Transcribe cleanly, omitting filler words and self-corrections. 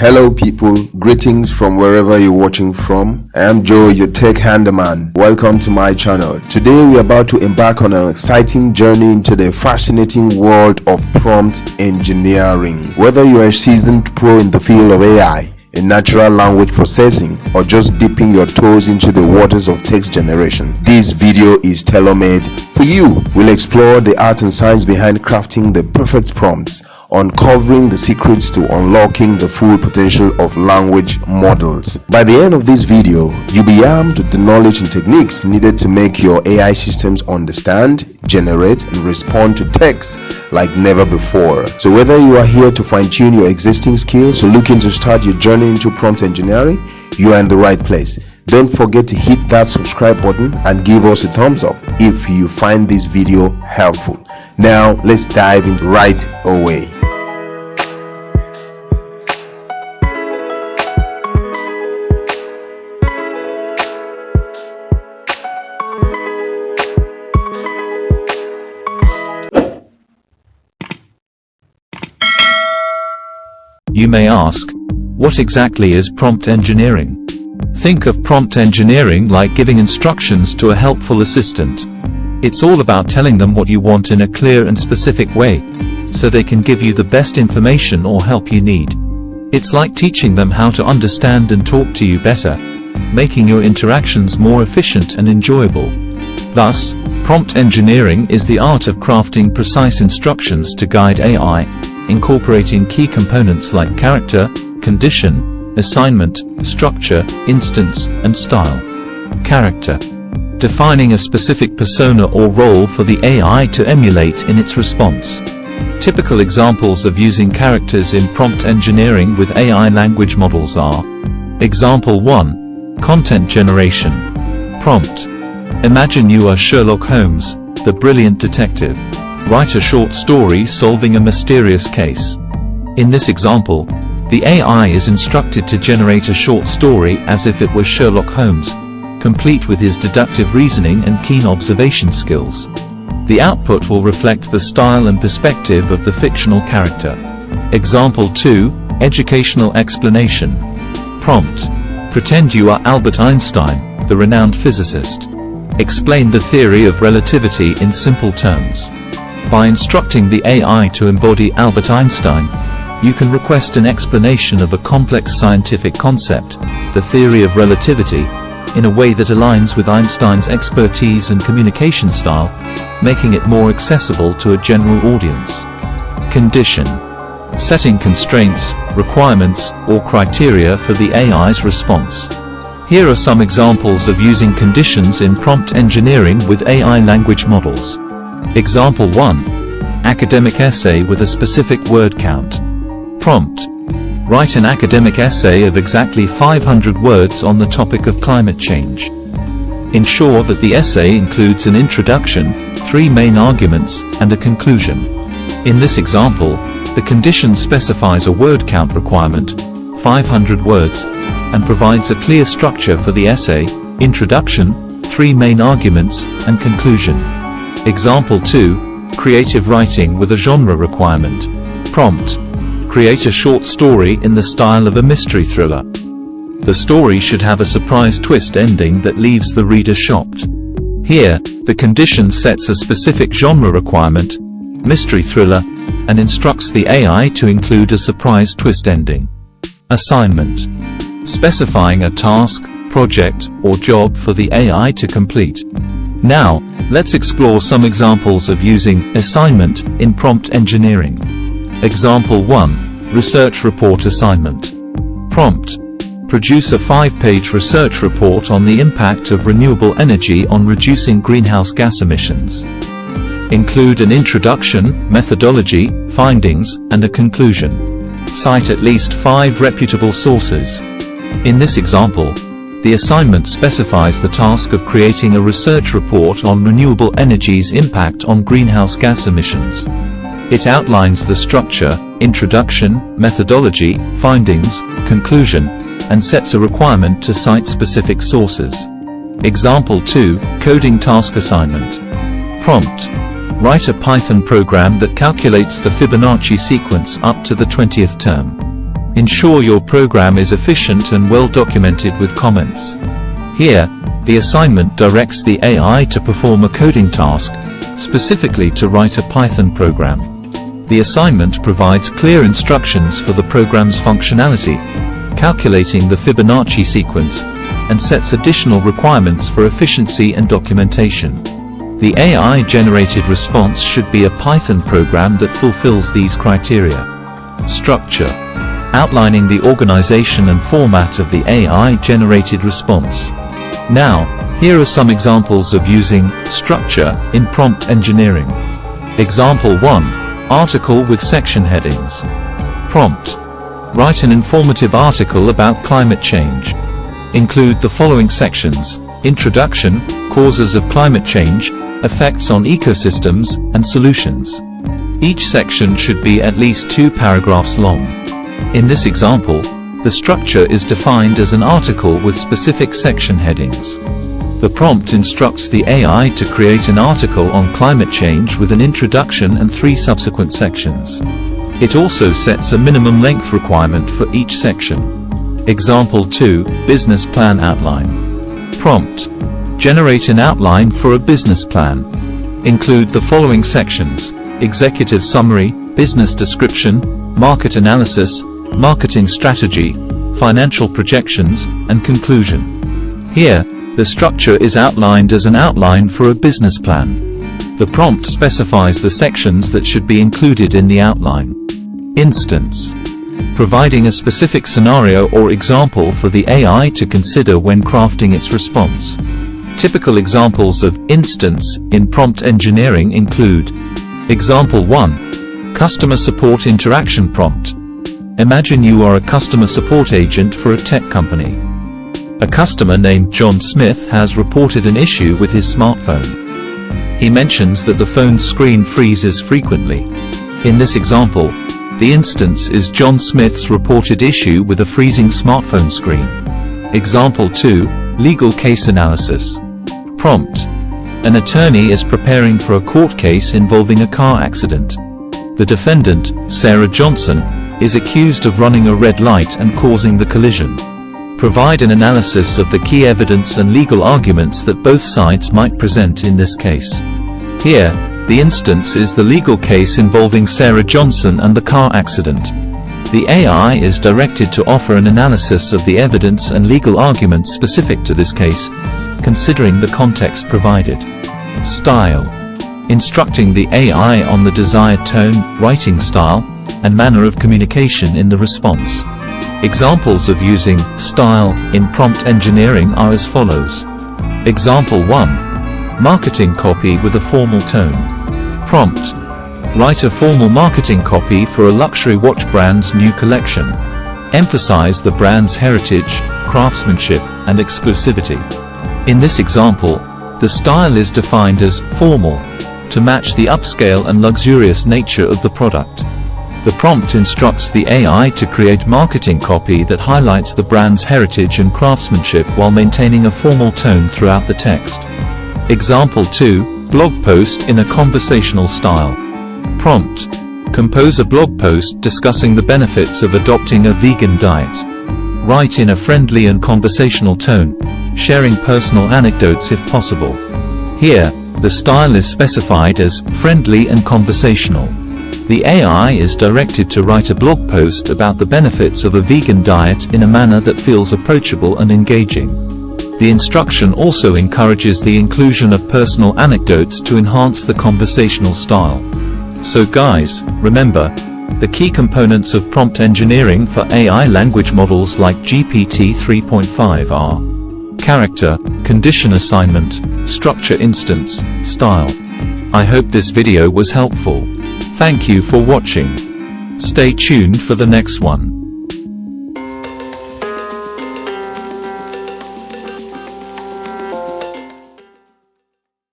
Hello people, greetings from wherever you're watching from. I am Joe, your tech handyman. Welcome to my channel. Today we're about to embark on an exciting journey into the fascinating world of prompt engineering. Whether you are a seasoned pro in the field of AI, in natural language processing, or just dipping your toes into the waters of text generation, this video is tailor-made for you. We'll explore the art and science behind crafting the perfect prompts, uncovering the secrets to unlocking the full potential of language models. By the end of this video, you'll be armed with the knowledge and techniques needed to make your AI systems understand, generate, and respond to text like never before. So whether you are here to fine-tune your existing skills or looking to start your journey into prompt engineering, you are in the right place. Don't forget to hit that subscribe button and give us a thumbs up if you find this video helpful. Now let's dive in right away. You may ask, what exactly is prompt engineering? Think of prompt engineering like giving instructions to a helpful assistant. It's all about telling them what you want in a clear and specific way, so they can give you the best information or help you need. It's like teaching them how to understand and talk to you better, making your interactions more efficient and enjoyable. Thus, prompt engineering is the art of crafting precise instructions to guide AI, incorporating key components like character, condition, assignment, structure, instance, and style. Character. Defining a specific persona or role for the AI to emulate in its response. Typical examples of using characters in prompt engineering with AI language models are: Example 1. Content generation. Prompt. Imagine you are Sherlock Holmes, the brilliant detective. Write a short story solving a mysterious case. In this example, the AI is instructed to generate a short story as if it were Sherlock Holmes, complete with his deductive reasoning and keen observation skills. The output will reflect the style and perspective of the fictional character. Example 2. Educational explanation. Prompt. Pretend you are Albert Einstein, the renowned physicist. Explain the theory of relativity in simple terms. By instructing the AI to embody Albert Einstein, you can request an explanation of a complex scientific concept, the theory of relativity, in a way that aligns with Einstein's expertise and communication style, making it more accessible to a general audience. Condition. Setting constraints, requirements, or criteria for the AI's response. Here are some examples of using conditions in prompt engineering with AI language models. Example 1. Academic essay with a specific word count. Prompt. Write an academic essay of exactly 500 words on the topic of climate change. Ensure that the essay includes an introduction, 3 main arguments, and a conclusion. In this example, the condition specifies a word count requirement, 500 words, and provides a clear structure for the essay, introduction, 3 main arguments, and conclusion. Example 2. Creative writing with a genre requirement. Prompt. Create a short story in the style of a mystery thriller. The story should have a surprise twist ending that leaves the reader shocked. Here, the condition sets a specific genre requirement, mystery thriller, and instructs the AI to include a surprise twist ending. Assignment. Specifying a task, project, or job for the AI to complete. Now, let's explore some examples of using assignment in prompt engineering. Example 1. Research report assignment. Prompt. Produce a 5-page research report on the impact of renewable energy on reducing greenhouse gas emissions. Include an introduction, methodology, findings, and a conclusion. Cite at least 5 reputable sources. In this example, the assignment specifies the task of creating a research report on renewable energy's impact on greenhouse gas emissions. It outlines the structure, introduction, methodology, findings, conclusion, and sets a requirement to cite specific sources. Example 2. Coding task assignment. Prompt. Write a Python program that calculates the Fibonacci sequence up to the 20th term. Ensure your program is efficient and well documented with comments. Here, the assignment directs the AI to perform a coding task, specifically to write a Python program. The assignment provides clear instructions for the program's functionality, calculating the Fibonacci sequence, and sets additional requirements for efficiency and documentation. The AI-generated response should be a Python program that fulfills these criteria. Structure: outlining the organization and format of the AI-generated response. Now, here are some examples of using structure in prompt engineering. Example 1. Article with section headings. Prompt: write an informative article about climate change. Include the following sections: Introduction, Causes of Climate Change, Effects on Ecosystems, and Solutions. Each section should be at least 2 paragraphs long. In this example, the structure is defined as an article with specific section headings. The prompt instructs the AI to create an article on climate change with an introduction and 3 subsequent sections. It also sets a minimum length requirement for each section. Example 2, Business Plan Outline. Prompt: generate an outline for a business plan. Include the following sections: Executive Summary, Business Description, Market Analysis, Marketing Strategy, Financial Projections, and Conclusion. Here, the structure is outlined as an outline for a business plan. The prompt specifies the sections that should be included in the outline. Instance: providing a specific scenario or example for the AI to consider when crafting its response. Typical examples of instance in prompt engineering include: Example 1. Customer Support Interaction Prompt. Imagine you are a customer support agent for a tech company. A customer named John Smith has reported an issue with his smartphone. He mentions that the phone's screen freezes frequently. In this example, the instance is John Smith's reported issue with a freezing smartphone screen. Example 2. Legal Case Analysis. Prompt: an attorney is preparing for a court case involving a car accident. The defendant, Sarah Johnson, is accused of running a red light and causing the collision. Provide an analysis of the key evidence and legal arguments that both sides might present in this case. Here, the instance is the legal case involving Sarah Johnson and the car accident. The AI is directed to offer an analysis of the evidence and legal arguments specific to this case, considering the context provided. Style: instructing the AI on the desired tone, writing style, and manner of communication in the response. Examples of using style in prompt engineering are as follows. Example 1. Marketing copy with a formal tone. Prompt: write a formal marketing copy for a luxury watch brand's new collection. Emphasize the brand's heritage, craftsmanship, and exclusivity. In this example, the style is defined as formal, to match the upscale and luxurious nature of the product. The prompt instructs the AI to create marketing copy that highlights the brand's heritage and craftsmanship while maintaining a formal tone throughout the text. Example 2. Blog post in a conversational style. Prompt: compose a blog post discussing the benefits of adopting a vegan diet. Write in a friendly and conversational tone, sharing personal anecdotes if possible. Here, the style is specified as friendly and conversational. The AI is directed to write a blog post about the benefits of a vegan diet in a manner that feels approachable and engaging. The instruction also encourages the inclusion of personal anecdotes to enhance the conversational style. So guys, remember, the key components of prompt engineering for AI language models like GPT 3.5 are character, condition assignment, structure instance, style. I hope this video was helpful. Thank you for watching. Stay tuned for the next one.